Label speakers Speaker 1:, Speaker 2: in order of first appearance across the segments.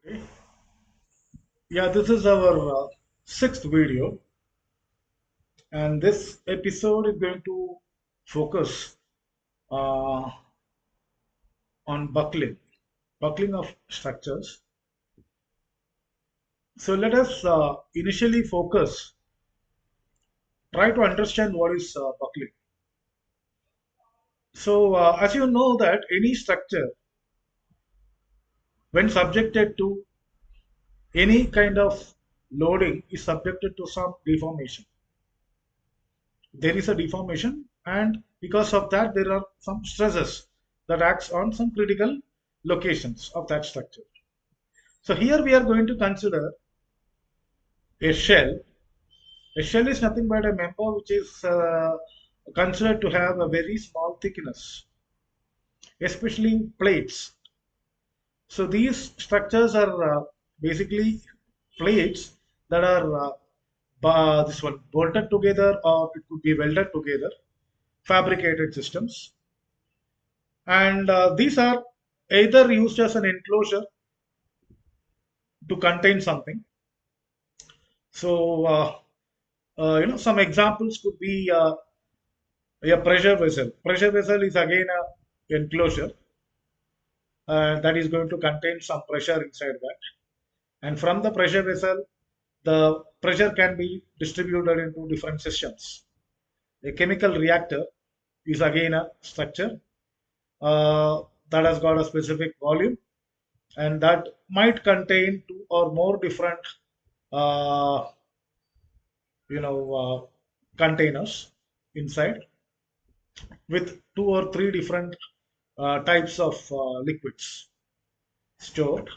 Speaker 1: Okay. Yeah, this is our sixth video, and this episode is going to focus uh, on buckling of structures. So let us initially try to understand what is buckling. So, as you know that any structure, when subjected to any kind of loading, is subjected to some deformation. There is a deformation, and because of that there are some stresses that acts on some critical locations of that structure. So here we are going to consider a shell. A shell is nothing but a member which is considered to have a very small thickness, especially plates. So these structures are basically plates that are this one bolted together, or it could be welded together, fabricated systems. And these are either used as an enclosure to contain something. So, some examples could be a pressure vessel. Pressure vessel is again a enclosure that is going to contain some pressure inside that. And from the pressure vessel, the pressure can be distributed into different systems. A chemical reactor is again a structure uh, that has got a specific volume, and that might contain two or more different uh, containers inside with two or three different types of liquids stored.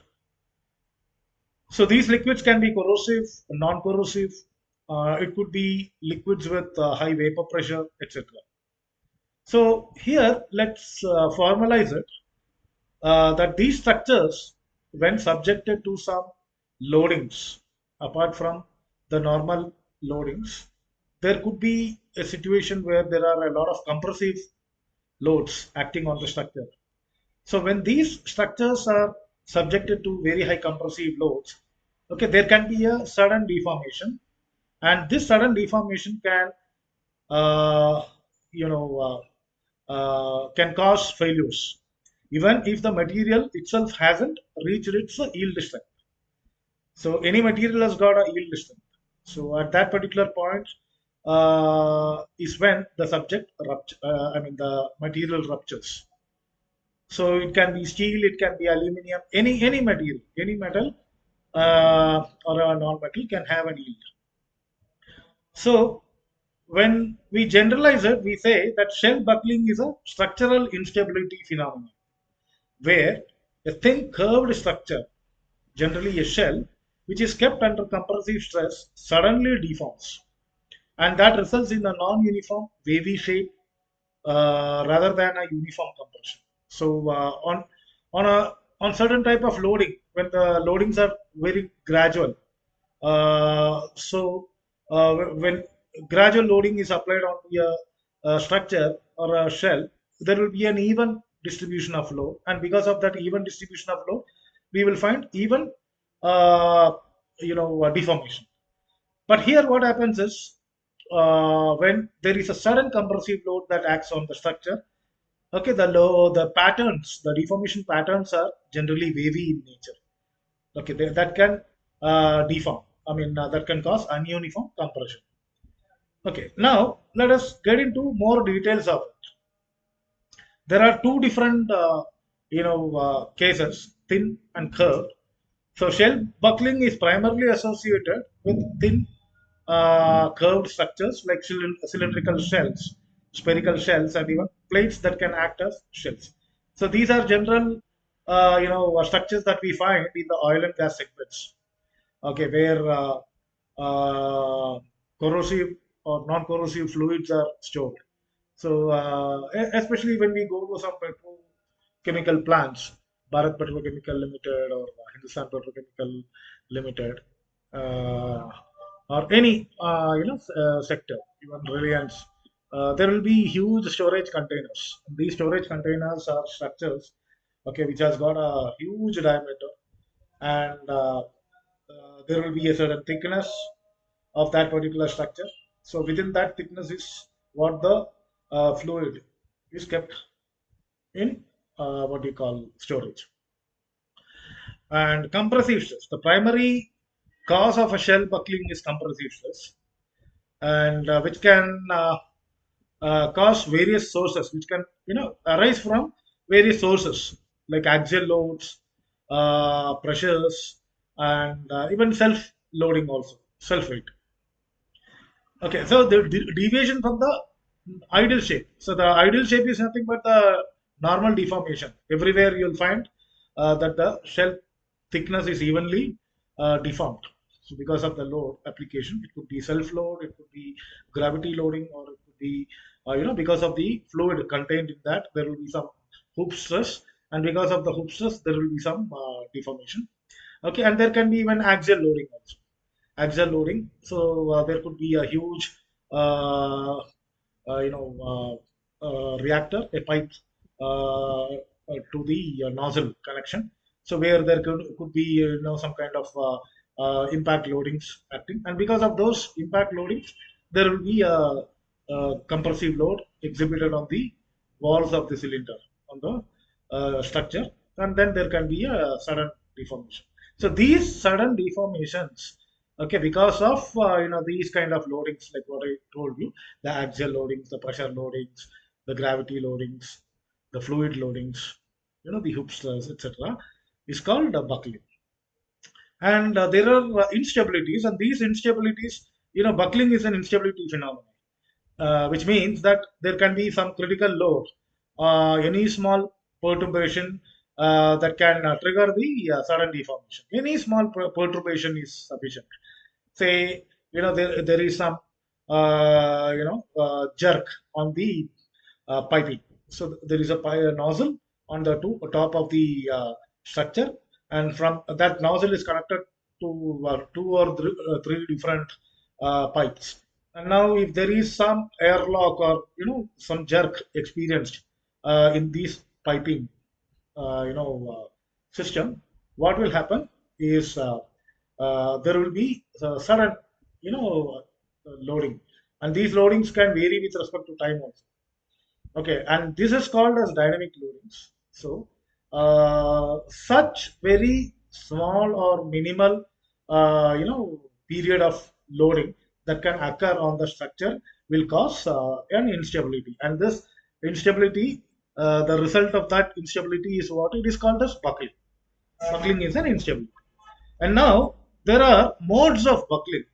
Speaker 1: So these liquids can be corrosive, non-corrosive. It could be liquids with high vapor pressure, etc. So here let's formalize it that these structures, when subjected to some loadings, apart from the normal loadings, there could be a situation where there are a lot of compressive loads acting on the structure. So when these structures are subjected to very high compressive loads, okay, there can be a sudden deformation, and this sudden deformation can, uh, you know, can cause failures, even if the material itself hasn't reached its yield strength. So any material has got a yield strength. So at that particular point is when the the material ruptures. So it can be steel, it can be aluminum, any material, any metal or a non-metal can have an yield. So when we generalize it, we say that shell buckling is a structural instability phenomenon where a thin curved structure, generally a shell, which is kept under compressive stress, suddenly deforms. And that results in a non-uniform wavy shape rather than a uniform compression. So on a on certain type of loading, when the loadings are very gradual, when gradual loading is applied on a structure or a shell, there will be an even distribution of load, and because of that even distribution of load, we will find even uh, deformation. But here, what happens is when there is a sudden compressive load that acts on the structure, okay, the patterns, the deformation patterns are generally wavy in nature. Okay, that can deform. That can cause ununiform compression. Okay, now let us get into more details of it. There are two different, cases, thin and curved. So shell buckling is primarily associated with thin curved structures like cylindrical shells, spherical shells, and even plates that can act as shells. So these are general, structures that we find in the oil and gas segments. Okay, where corrosive or non-corrosive fluids are stored. So, especially when we go to some petrochemical plants, Bharat Petrochemical Limited or Hindustan Petrochemical Limited, uh, or any sector, even Reliance, there will be huge storage containers. These storage containers are structures, okay, which has got a huge diameter, and there will be a certain thickness of that particular structure. So within that thickness is what the fluid is kept in what you call storage. And compressive stress. The primary cause of a shell buckling is compressive stress, and which can cause various sources, which can arise from various sources like axial loads, pressures, and even self loading also, self weight. Okay, so the deviation from the ideal shape. So the ideal shape is nothing but the normal deformation. Everywhere you'll find that the shell thickness is evenly deformed. So because of the load application, it could be self-load, it could be gravity loading, or it could be because of the fluid contained in that, there will be some hoop stress, and because of the hoop stress, there will be some deformation. Okay, and there can be even axial loading also, axial loading. So there could be a huge, uh, reactor, a pipe to the nozzle connection. So where there could be some kind of impact loadings acting, and because of those impact loadings, there will be a compressive load exhibited on the walls of the cylinder on the structure, and then there can be a sudden deformation. So these sudden deformations, okay, because of these kind of loadings, like what I told you, the axial loadings, the pressure loadings, the gravity loadings, the fluid loadings, the hoop stress, etc., is called buckling. And there are instabilities, and these instabilities, buckling is an instability phenomenon, which means that there can be some critical load, any small perturbation that can trigger the sudden deformation. Any small perturbation is sufficient. Say, there is some jerk on the piping. So there is a nozzle on the top of the structure, and from that nozzle is connected to two or three different pipes. And now, if there is some airlock or some jerk experienced in these piping, system, what will happen is there will be sudden, loading, and these loadings can vary with respect to time also. Okay, and this is called as dynamic loadings. So, such very small or minimal, period of loading that can occur on the structure will cause an instability, and this instability, the result of that instability is what it is called as buckling. Buckling is an instability, and now there are modes of buckling.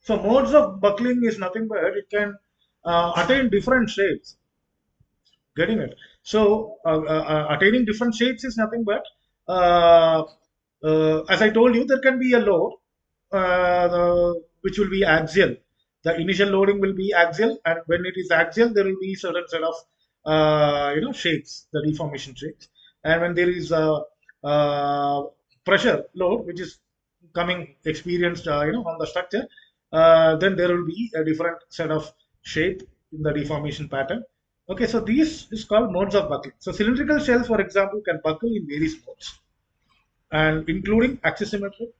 Speaker 1: So, modes of buckling is nothing but it can attain different shapes, getting it. So attaining different shapes is nothing but uh, as I told you, there can be a load which will be axial. The initial loading will be axial, and when it is axial there will be certain set of shapes, the deformation shapes. And when there is a pressure load which is coming experienced on the structure, then there will be a different set of shape in the deformation pattern. Okay, so these is called modes of buckling. So cylindrical shells, for example, can buckle in various modes, and including axisymmetric,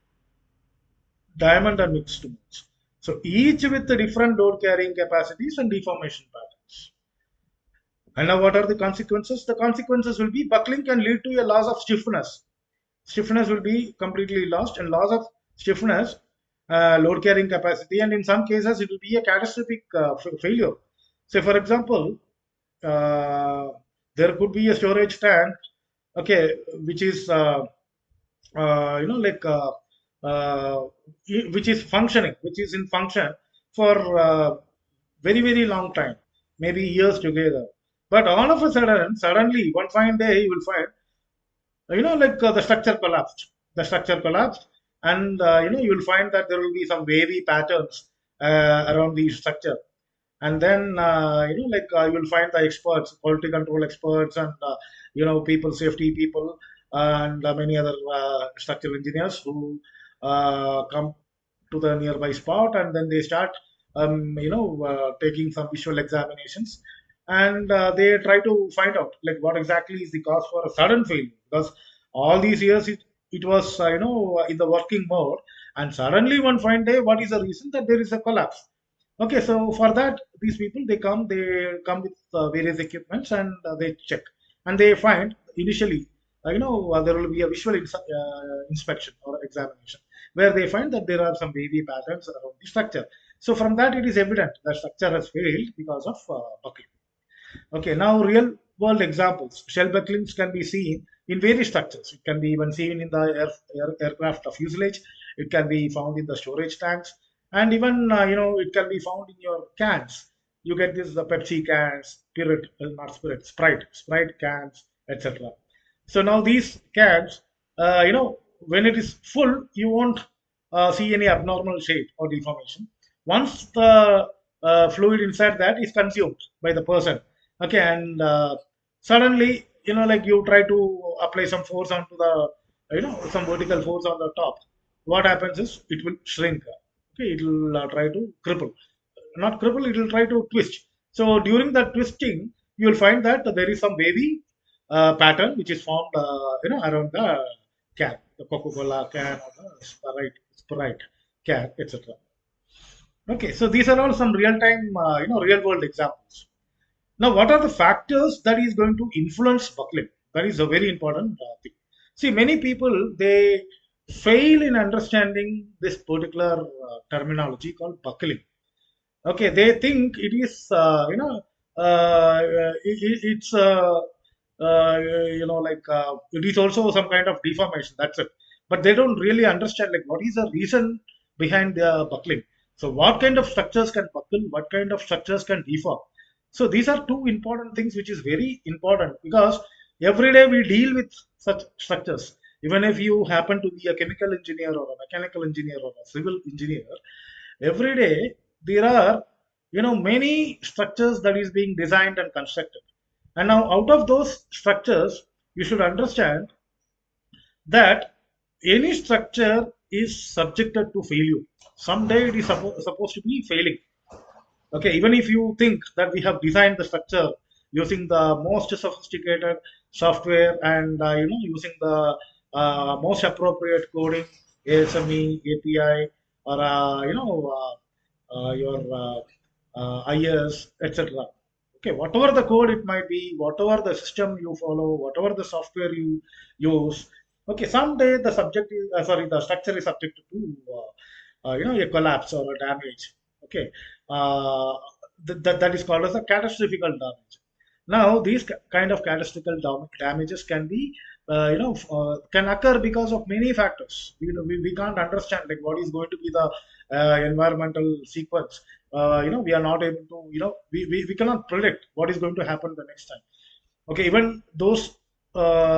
Speaker 1: diamond, and mixed modes. So each with the different load carrying capacities and deformation patterns. And now, what are the consequences? The consequences will be buckling can lead to a loss of stiffness. Stiffness will be completely lost, and loss of stiffness, load carrying capacity, and in some cases it will be a catastrophic failure. Say, for example, uh, there could be a storage tank, okay, which is like uh, which is functioning, which is in function for very long time, maybe years together. But all of a sudden, suddenly one fine day, you will find like the structure collapsed, and you will find that there will be some wavy patterns around the structure. And then you will find the experts, quality control experts, and people, safety people, and many other structural engineers who come to the nearby spot, and then they start taking some visual examinations, and they try to find out like what exactly is the cause for a sudden failure, because all these years it was in the working mode, and suddenly one fine day, what is the reason that there is a collapse? Okay, so for that, these people they come with various equipments, and they check, and they find initially, there will be a visual inspection or examination where they find that there are some wavy patterns around the structure. So from that, it is evident that structure has failed because of buckling. Okay, now real world examples. Shell bucklings can be seen in various structures. It can be even seen in the aircraft of fuselage. It can be found in the storage tanks, and even it can be found in your cans. You get this the Pepsi cans, Spirit, not Spirit, Sprite cans, etc. So now these cans, when it is full, you won't see any abnormal shape or deformation. Once the fluid inside that is consumed by the person, okay, and suddenly, like you try to apply some force onto the, some vertical force on the top. What happens is it will shrink. Okay, it will try to cripple, not cripple, it will try to twist. So during that twisting, you will find that there is some wavy pattern which is formed, around the can, the Coca-Cola can or the Sprite can, etc. Okay, so these are all some real-time, real-world examples. Now, what are the factors that is going to influence buckling? That is a very important thing. See, many people they fail in understanding this particular terminology called buckling. Okay, they think it is, it's, it is also some kind of deformation. That's it. But they don't really understand like what is the reason behind the buckling. So, what kind of structures can buckle? What kind of structures can deform? So, these are two important things which is very important because every day we deal with such structures. Even if you happen to be a chemical engineer or a mechanical engineer or a civil engineer, every day there are many structures that is being designed and constructed, and now out of those structures you should understand that any structure is subjected to failure. Someday it is supposed to be failing. Okay, even if you think that we have designed the structure using the most sophisticated software and using the most appropriate coding, ASME, API, or your IS, etc. Okay, whatever the code it might be, whatever the system you follow, whatever the software you use. Okay, someday the the structure is subject to a collapse or a damage. Okay, uh, that is called as a catastrophic damage. Now, these kind of catastrophic damages can be, can occur because of many factors. We can't understand like what is going to be the environmental sequence. We are not able to, we cannot predict what is going to happen the next time. Okay, even those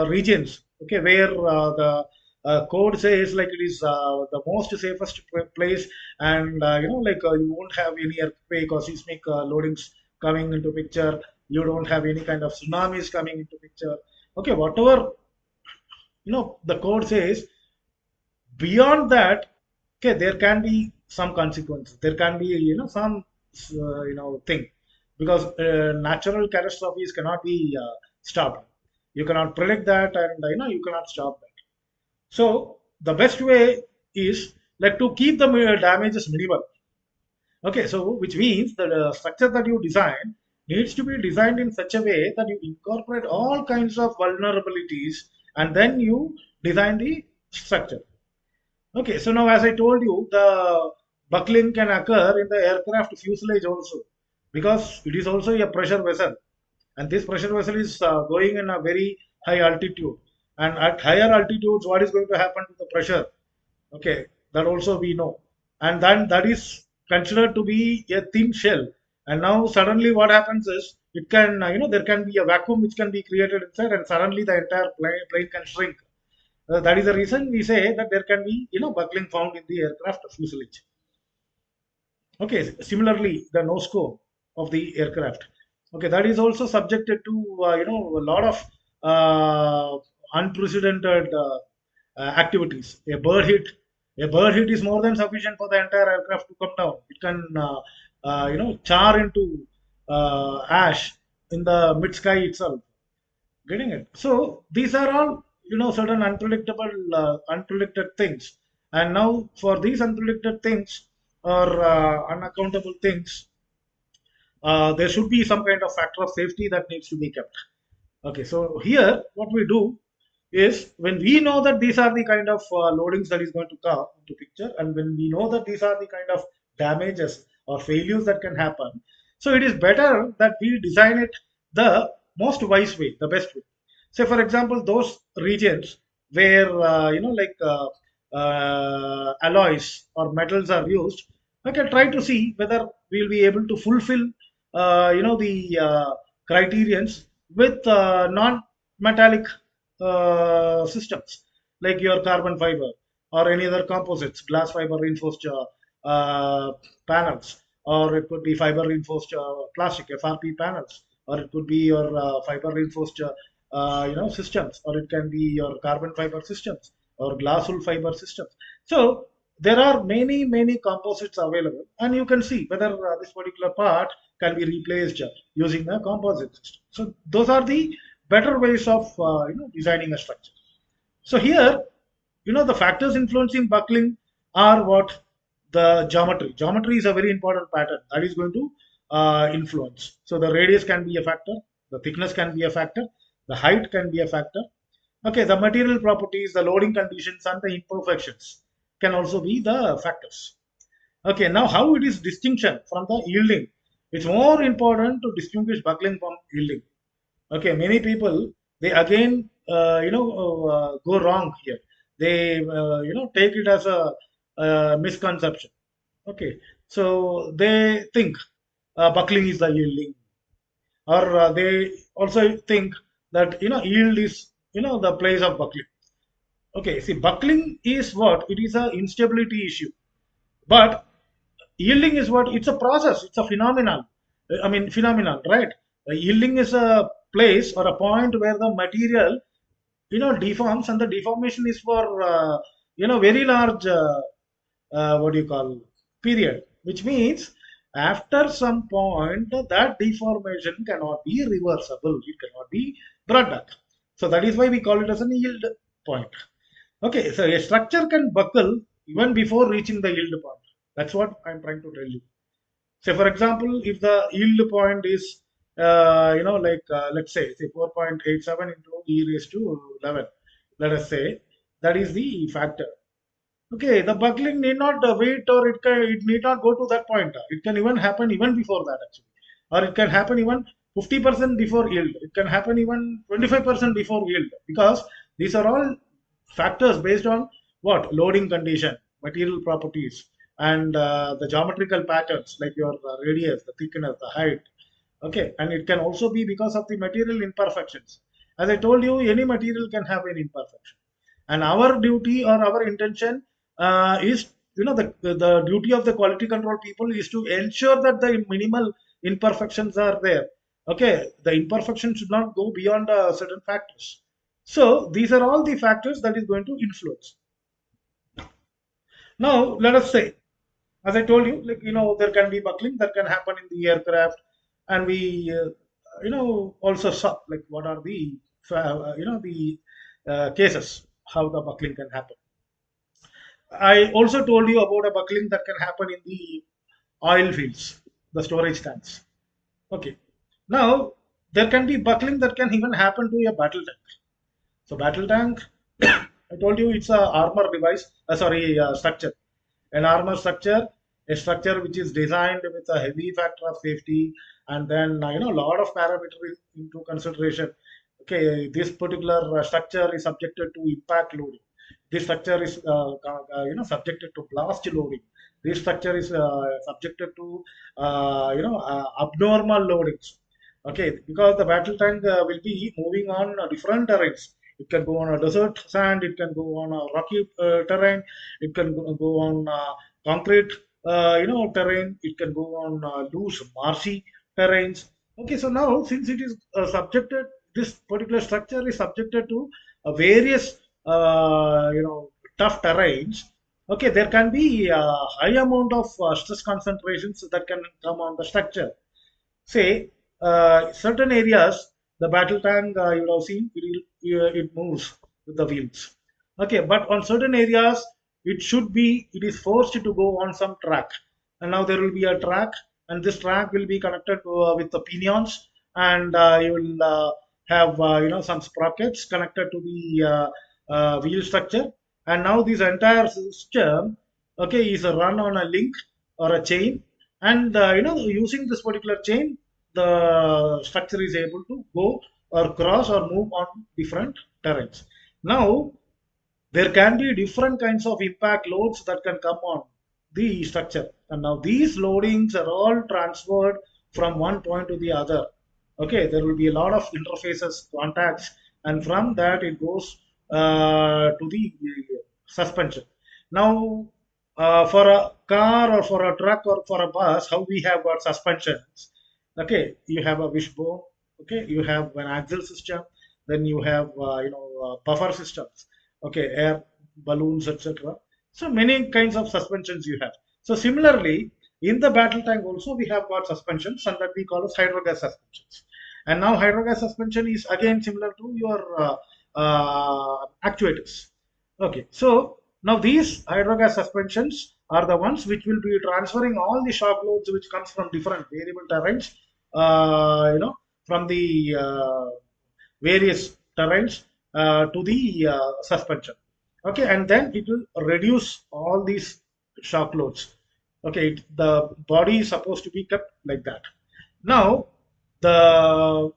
Speaker 1: regions, okay, where the code says like it is the most safest place, and you won't have any earthquake or seismic loadings coming into picture. You don't have any kind of tsunamis coming into picture. Okay, whatever the code says, beyond that, okay, there can be some consequences, there can be some thing, because natural catastrophes cannot be stopped. You cannot predict that, and you cannot stop that. So the best way is like to keep the damages minimal. Okay, so which means that the structure that you design needs to be designed in such a way that you incorporate all kinds of vulnerabilities, and then you design the structure. Okay, so now as I told you, the buckling can occur in the aircraft fuselage also, because it is also a pressure vessel, and this pressure vessel is going in a very high altitude, and at higher altitudes, what is going to happen to the pressure? Okay, that also we know, and then that is considered to be a thin shell, and now suddenly what happens is it can, there can be a vacuum which can be created inside, and suddenly the entire plane can shrink. That is the reason we say that there can be, buckling found in the aircraft fuselage. Okay, similarly, the nose cone of the aircraft. Okay, that is also subjected to, a lot of unprecedented activities. A bird hit is more than sufficient for the entire aircraft to come down. It can, char into ash in the mid sky itself. Getting it? So these are all certain unpredicted things. And now for these unpredicted things or unaccountable things, there should be some kind of factor of safety that needs to be kept. Okay, so here what we do is, when we know that these are the kind of loadings that is going to come into picture, and when we know that these are the kind of damages or failures that can happen, so it is better that we design it the most wise way, the best way. Say for example, those regions where alloys or metals are used, I can try to see whether we'll be able to fulfill the criterions with non-metallic systems, like your carbon fiber or any other composites, glass fiber reinforced panels, or it could be fiber reinforced plastic FRP panels, or it could be your fiber reinforced systems, or it can be your carbon fiber systems or glass wool fiber systems. So there are many composites available, and you can see whether this particular part can be replaced using a composite system. So those are the better ways of designing a structure. So here, the factors influencing buckling are what? The geometry. Geometry is a very important pattern that is going to influence. So the radius can be a factor, the thickness can be a factor, the height can be a factor. Okay, the material properties, the loading conditions, and the imperfections can also be the factors. Okay, now how it is distinction from the yielding? It's more important to distinguish buckling from yielding. Okay, many people, they again go wrong here. They take it as a misconception. Okay, so they think buckling is the yielding, or they also think that yield is the place of buckling. Okay, see, buckling is what? It is a instability issue, but yielding is what? It's a process, it's a phenomenon. Phenomenon, right? Yielding is a place or a point where the material deforms, and the deformation is for very large what do you call period, which means after some point that deformation cannot be reversible, it cannot be brought back. So that is why we call it as an yield point. Okay, so a structure can buckle even before reaching the yield point. That's what I'm trying to tell you. Say, for example, if the yield point is, let's say 4.87 into e raised to 11, let us say, that is the factor. Okay, the buckling need not wait, or it need not go to that point. It can even happen even before that, actually. Or it can happen even 50% before yield. It can happen even 25% before yield, because these are all factors based on what? Loading condition, material properties, and the geometrical patterns, like your radius, the thickness, the height. Okay, and it can also be because of the material imperfections. As I told you, any material can have an imperfection, and our duty or our intention is, the duty of the quality control people is to ensure that the minimal imperfections are there. Okay, the imperfection should not go beyond certain factors. So these are all the factors that is going to influence. Now let us say, as I told you, like, there can be buckling that can happen in the aircraft, and we also saw like what are the cases how the buckling can happen. I also told you about a buckling that can happen in the oil fields, the storage tanks. Okay. Now, there can be buckling that can even happen to a battle tank. So, battle tank, I told you it's a armor device, structure. An armor structure, a structure which is designed with a heavy factor of safety, and then a lot of parameters into consideration. Okay, this particular structure is subjected to impact loading. This structure is subjected to blast loading. This structure is subjected to abnormal loadings. Okay, because the battle tank will be moving on different terrains. It can go on a desert sand, it can go on a rocky terrain, it can go on concrete terrain, it can go on loose marshy terrains. Okay, so now since it is subjected, this particular structure is subjected to various tough terrains. Okay, there can be a high amount of stress concentrations that can come on the structure. Say, certain areas, the battle tank, you would have seen, it moves the wheels. Okay, but on certain areas, it is forced to go on some track. And now there will be a track, and this track will be connected to, with the pinions, and you will have some sprockets connected to the wheel structure. And now this entire system, okay, is run on a link or a chain, and using this particular chain, the structure is able to go or cross or move on different terrains. Now there can be different kinds of impact loads that can come on the structure, and now these loadings are all transferred from one point to the other. Okay, there will be a lot of interfaces, contacts, and from that it goes to the suspension. Now, for a car or for a truck or for a bus, how we have got suspensions? Okay, you have a wishbone. Okay, you have an axial system. Then you have buffer systems. Okay, air balloons, etc. So many kinds of suspensions you have. So similarly, in the battle tank also we have got suspensions, and that we call as hydrogas suspensions. And now hydrogas suspension is again similar to your actuators. Okay, so now these hydrogas suspensions are the ones which will be transferring all the shock loads which comes from different variable terrains, from the various terrains to the suspension. Okay, and then it will reduce all these shock loads. Okay, the body is supposed to be kept like that. Now, the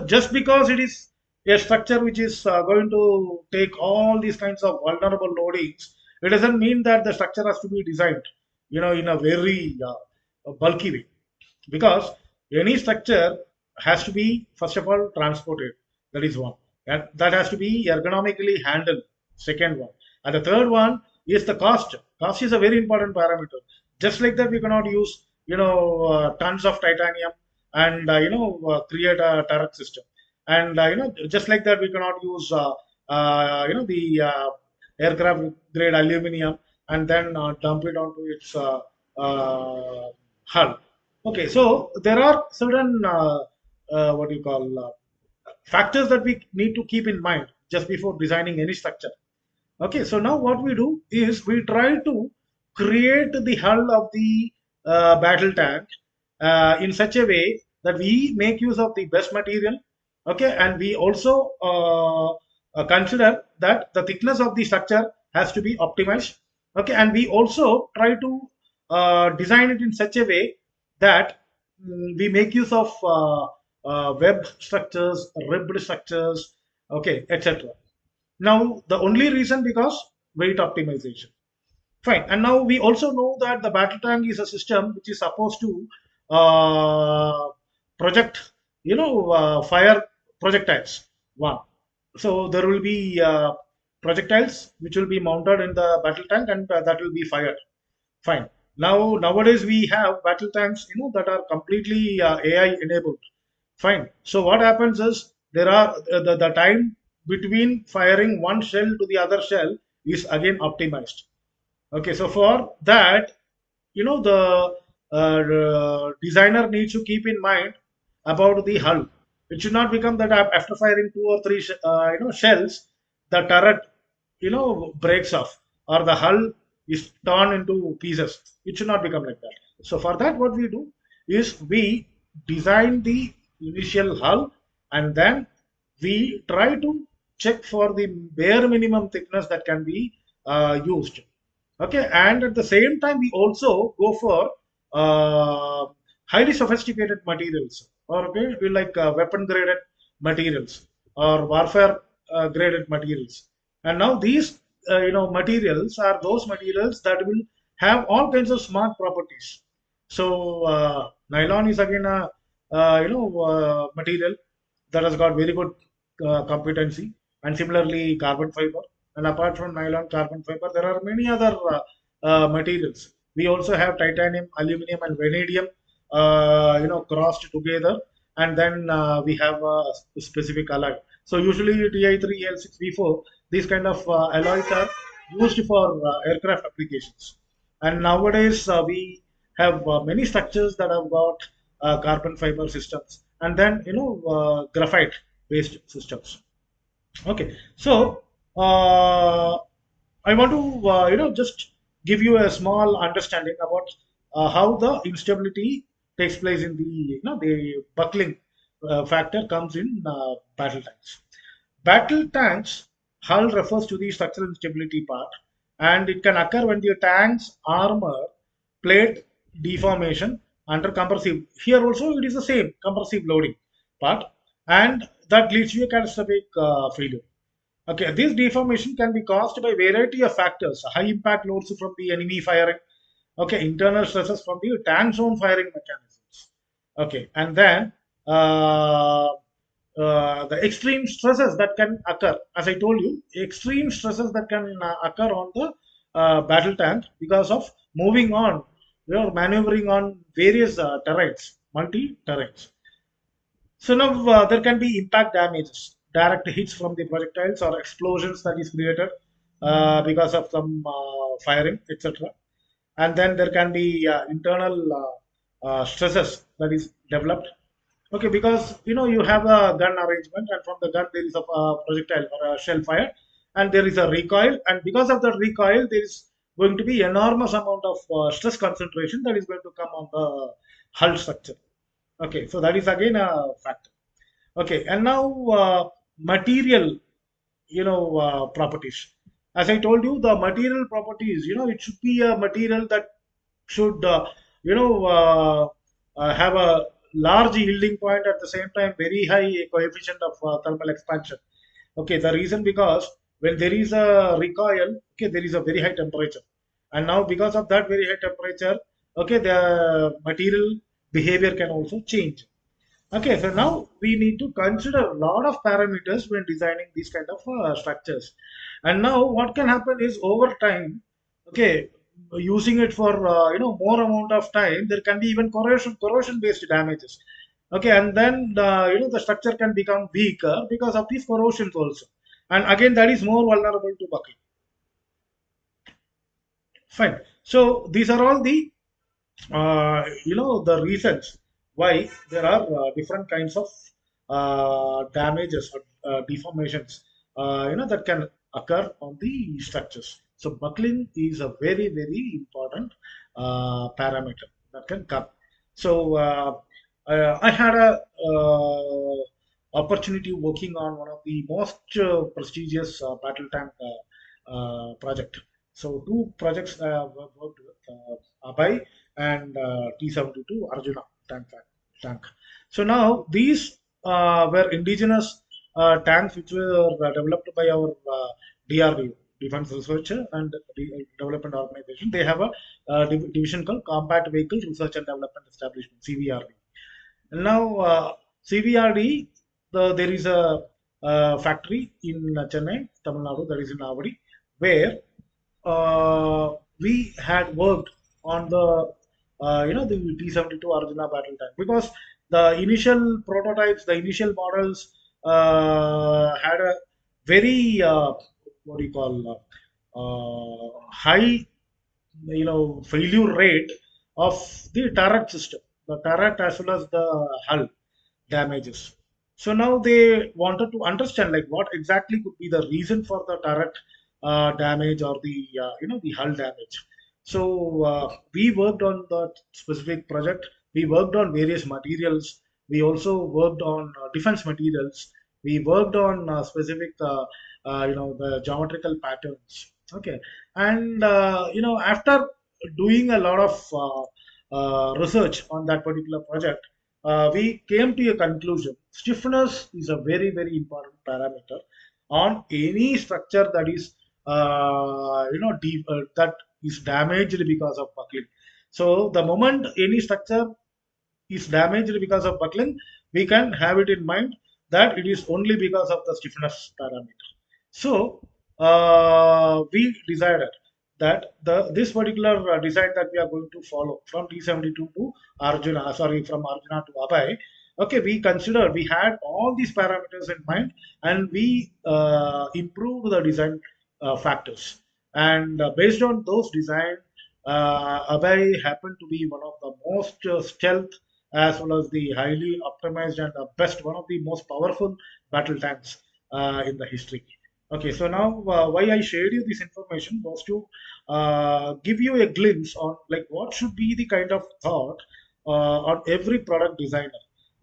Speaker 1: just because it is a structure which is going to take all these kinds of vulnerable loadings, it doesn't mean that the structure has to be designed, in a very bulky way, because any structure has to be first of all transported. That is one, and that has to be ergonomically handled. Second one, and the third one is the cost is a very important parameter. Just like that, we cannot use tons of titanium and create a turret system, and just like that we cannot use the aircraft grade aluminum and then dump it onto its hull. Okay, so there are certain what do you call factors that we need to keep in mind just before designing any structure. Okay, so now what we do is we try to create the hull of the battle tank in such a way that we make use of the best material. Okay, and we also consider that the thickness of the structure has to be optimized. Okay, and we also try to design it in such a way that we make use of web structures, ribbed structures, okay, etc. Now, the only reason because weight optimization. Fine. And now we also know that the battle tank is a system which is supposed to uh, project, fire projectiles. One. So there will be projectiles which will be mounted in the battle tank, and that will be fired. Fine. Now nowadays we have battle tanks, that are completely AI enabled. Fine. So what happens is there are the time between firing one shell to the other shell is again optimized. Okay, so for that, the designer needs to keep in mind about the hull. It should not become that after firing two or three shells, the turret breaks off, or the hull is torn into pieces. It should not become like that. So for that, what we do is we design the initial hull, and then we try to check for the bare minimum thickness that can be used. Okay, and at the same time, we also go for highly sophisticated materials, or okay, we like weapon graded materials or warfare graded materials. And now these materials are those materials that will have all kinds of smart properties. So nylon is again a material that has got very good competency, and similarly carbon fiber. And apart from nylon, carbon fiber, there are many other materials. We also have titanium, aluminum, and vanadium, crossed together, and then we have a specific alloy. So usually Ti3, L6, V4, these kind of alloys are used for aircraft applications. And nowadays we have many structures that have got carbon fiber systems, and then graphite based systems. Okay, so uh, I want to just give you a small understanding about how the instability takes place in the buckling factor comes in battle tanks. Battle tanks hull refers to the structural instability part, and it can occur when the tank's armor plate deformation under compressive. Here also it is the same compressive loading part, and that leads to a catastrophic failure. Okay, this deformation can be caused by variety of factors: high impact loads from the enemy firing, okay, internal stresses from the tank's own firing mechanisms, okay, and then uh, the extreme stresses that can occur. As I told you, extreme stresses that can occur on the battle tank because of moving on, maneuvering on various terrains, multi terrains. So now there can be impact damages, direct hits from the projectiles or explosions that is created because of some firing, etc. And then there can be internal stresses that is developed. Okay, because you have a gun arrangement, and from the gun there is a projectile or a shell fire, and there is a recoil, and because of that recoil, there is going to be enormous amount of stress concentration that is going to come on the hull structure. Okay, so that is again a factor. Okay, and now material, properties. As I told you, the material properties, it should be a material that should, have a large yielding point, at the same time very high coefficient of thermal expansion. Okay, the reason because when there is a recoil, okay, there is a very high temperature, and now because of that very high temperature, okay, the material behavior can also change. Okay, so now we need to consider a lot of parameters when designing these kind of structures. And now what can happen is over time, okay, using it for more amount of time, there can be even corrosion based damages. Okay, and then the structure can become weaker because of these corrosions also. And again, that is more vulnerable to buckling. Fine. So these are all the the reasons why there are different kinds of damages or deformations that can occur on the structures. So buckling is a very very important parameter that can come. So I had a opportunity working on one of the most prestigious battle tank project. So two projects I have worked with, Abai and T-72 Arjuna tank. So now these were indigenous tanks which were developed by our DRDO, Defense Research and Development Organization. They have a division called Combat Vehicle Research and Development Establishment, CVRD. And now CVRD, there is a factory in Chennai, Tamil Nadu, that is in Avadi, where we had worked on the T-72 Arjuna battle tank, because the initial prototypes, the initial models had a very what do you call high failure rate of the turret system, the turret as well as the hull damages. So now they wanted to understand like what exactly could be the reason for the turret damage or the hull damage. So we worked on that specific project. We worked on various materials. We also worked on defense materials. We worked on specific the geometrical patterns. Okay, and after doing a lot of research on that particular project, we came to a conclusion. Stiffness is a very, very important parameter on any structure that is, that is damaged because of buckling. So the moment any structure is damaged because of buckling, we can have it in mind that it is only because of the stiffness parameter. So we decided that the this particular design that we are going to follow from T-72 to Arjuna, sorry, from Arjuna to Abhay. Okay, we considered, we had all these parameters in mind, and we improved the design factors. And based on those design, Abhay happened to be one of the most stealth as well as the highly optimized and the best, one of the most powerful battle tanks in the history. Okay, so now why I shared you this information was to give you a glimpse on like what should be the kind of thought on every product designer,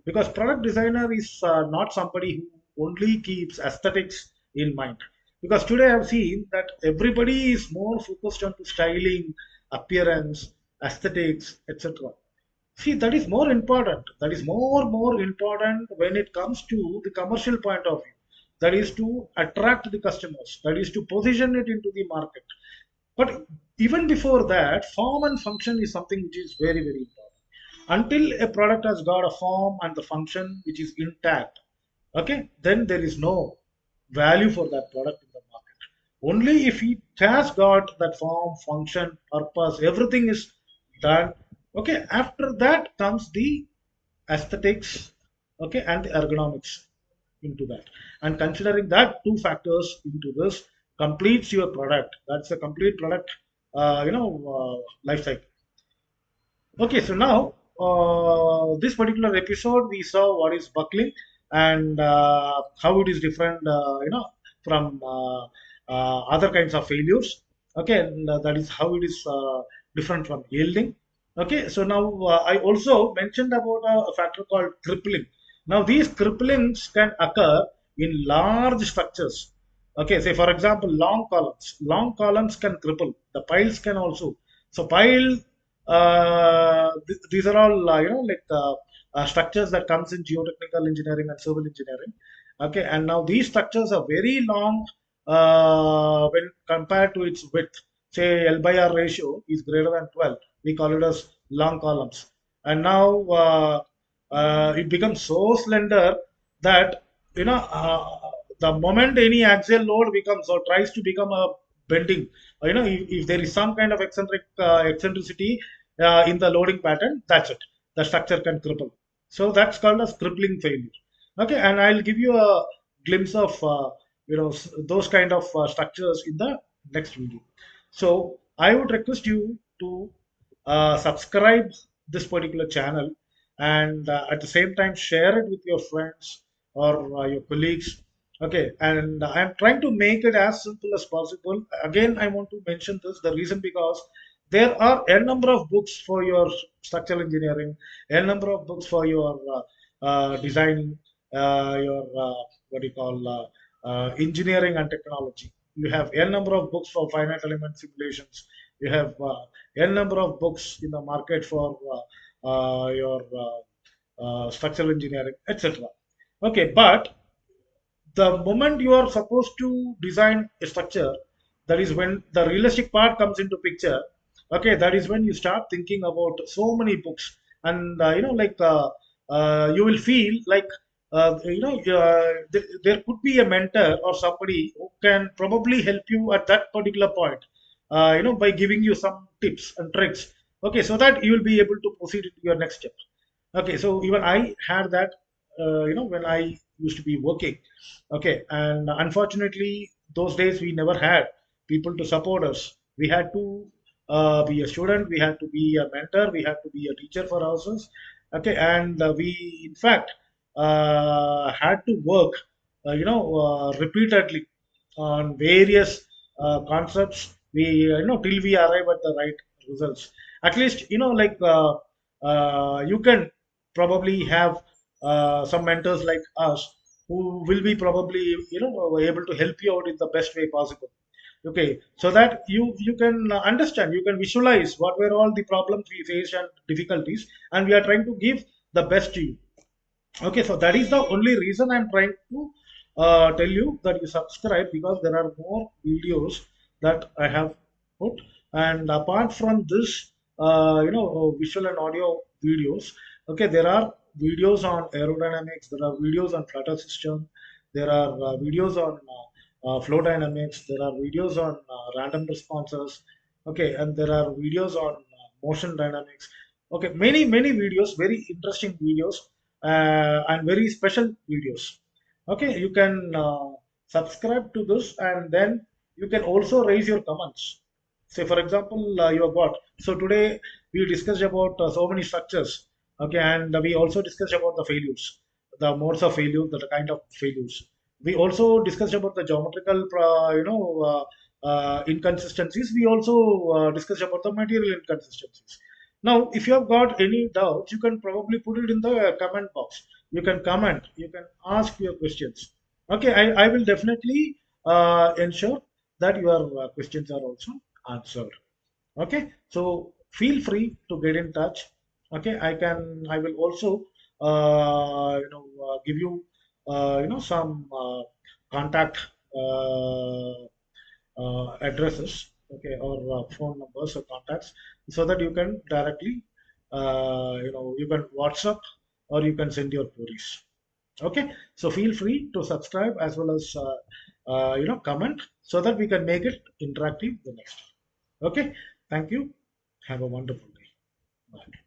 Speaker 1: because product designer is not somebody who only keeps aesthetics in mind. Because today I've seen that everybody is more focused on styling, appearance, aesthetics, etc. See, that is more important. That is more important when it comes to the commercial point of view. That is to attract the customers. That is to position it into the market. But even before that, form and function is something which is very important. Until a product has got a form and the function which is intact, okay, then there is no value for that product in the market. Only if it has got that form, function, purpose, everything is done. Okay, after that comes the aesthetics, okay, and the ergonomics into that. And considering that two factors into this completes your product. That's a complete product, life cycle. Okay, so now this particular episode we saw what is buckling and how it is different, from other kinds of failures. Okay, and that is how it is different from yielding. Okay, so now I also mentioned about a factor called crippling. Now these cripplings can occur in large structures. Okay, say for example, long columns. Long columns can cripple. The piles can also. So pile these are all structures that comes in geotechnical engineering and civil engineering. Okay, and now these structures are very long when compared to its width. Say L by R ratio is greater than 12. We call it as long columns. And now it becomes so slender that the moment any axial load becomes or tries to become a bending, if there is some kind of eccentricity in the loading pattern, that's it. The structure can cripple. So that's called as crippling failure. Okay, and I'll give you a glimpse of those kind of structures in the next video. So I would request you to subscribe this particular channel, and at the same time share it with your friends or your colleagues. Okay, and I'm trying to make it as simple as possible. Again, I want to mention this, the reason because there are a number of books for your structural engineering, a number of books for your designing, your what do you call engineering and technology. You have a number of books for finite element simulations. You have a number of books in the market for your structural engineering, etc. Okay, but the moment you are supposed to design a structure, that is when the realistic part comes into picture. Okay, that is when you start thinking about so many books, and you will feel like there could be a mentor or somebody who can probably help you at that particular point, by giving you some tips and tricks. Okay, so that you will be able to proceed to your next step. Okay, so even I had that, when I used to be working. Okay, and unfortunately, those days we never had people to support us. We had to be a student, we had to be a mentor, we had to be a teacher for ourselves. Okay, and we, in fact, had to work, repeatedly on various concepts. We, till we arrive at the right results. At least, you can probably have some mentors like us who will be probably able to help you out in the best way possible. Okay, so that you can understand, you can visualize what were all the problems we faced and difficulties, and we are trying to give the best to you. Okay, so that is the only reason I'm trying to tell you that you subscribe, because there are more videos that I have put. And apart from this, visual and audio videos, okay, there are videos on aerodynamics, there are videos on flutter system, there are videos on flow dynamics, there are videos on random responses, okay, and there are videos on motion dynamics. Okay, many videos, very interesting videos, and very special videos. Okay, you can subscribe to this, and then you can also raise your comments. Say, for example, you have got. So today we discussed about so many structures. Okay, and we also discussed about the failures, the modes of failure, the kind of failures. We also discussed about the geometrical inconsistencies. We also discussed about the material inconsistencies. Now if you have got any doubts, you can probably put it in the comment box. You can comment, you can ask your questions. Okay, I will definitely ensure that your questions are also answered. Okay, so feel free to get in touch. Okay, I will also give you some contact uh, addresses, okay, or phone numbers or contacts, so that you can directly you can WhatsApp or you can send your queries. Okay, so feel free to subscribe as well as comment, so that we can make it interactive the next time. Okay, thank you. Have a wonderful day. Bye.